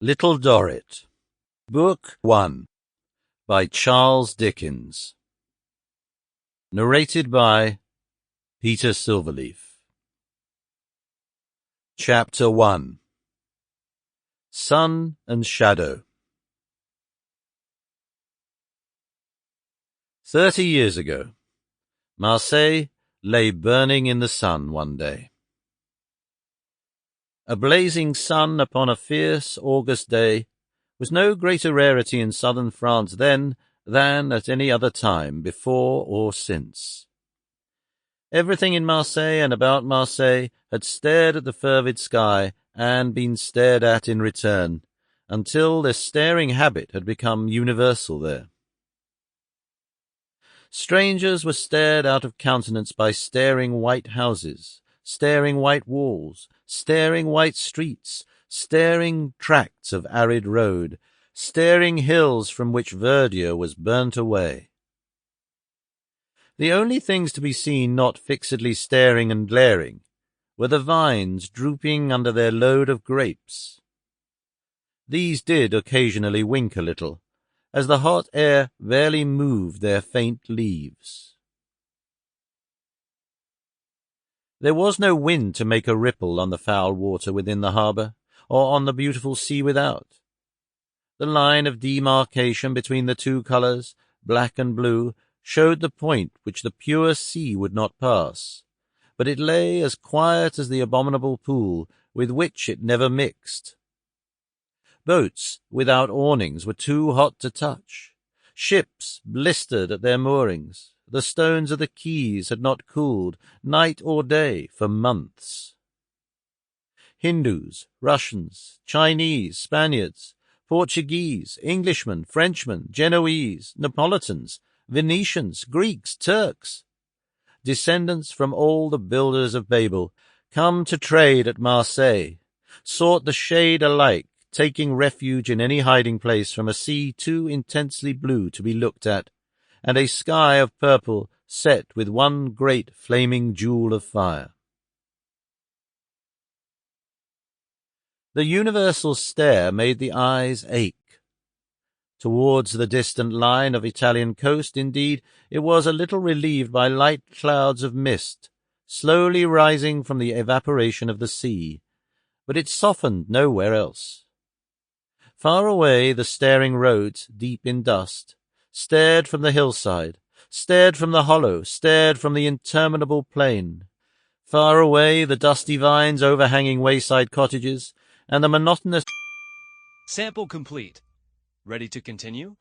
Little Dorrit, Book 1, by Charles Dickens. Narrated by Peter Silverleaf. Chapter 1. Sun and Shadow. 30 years ago, Marseille lay burning in the sun one day. A blazing sun upon a fierce August day was no greater rarity in southern France then than at any other time before or since. Everything in Marseille and about Marseille had stared at the fervid sky and been stared at in return, until this staring habit had become universal there. Strangers were stared out of countenance by staring white houses, staring white walls, staring white streets, staring tracts of arid road, staring hills from which verdure was burnt away. The only things to be seen not fixedly staring and glaring were the vines drooping under their load of grapes. These did occasionally wink a little, as the hot air barely moved their faint leaves. There was no wind to make a ripple on the foul water within the harbour, or on the beautiful sea without. The line of demarcation between the two colours, black and blue, showed the point which the pure sea would not pass, but it lay as quiet as the abominable pool with which it never mixed. Boats without awnings were too hot to touch. Ships blistered at their moorings. The stones of the quays had not cooled, night or day, for months. Hindus, Russians, Chinese, Spaniards, Portuguese, Englishmen, Frenchmen, Genoese, Neapolitans, Venetians, Greeks, Turks, descendants from all the builders of Babel, come to trade at Marseille, sought the shade alike, taking refuge in any hiding place from a sea too intensely blue to be looked at, and a sky of purple set with one great flaming jewel of fire. The universal stare made the eyes ache. Towards the distant line of Italian coast, indeed, it was a little relieved by light clouds of mist, slowly rising from the evaporation of the sea, but it softened nowhere else. Far away the staring roads, deep in dust, stared from the hillside, stared from the hollow, stared from the interminable plain. Far away the dusty vines overhanging wayside cottages, and the monotonous... Sample complete. Ready to continue?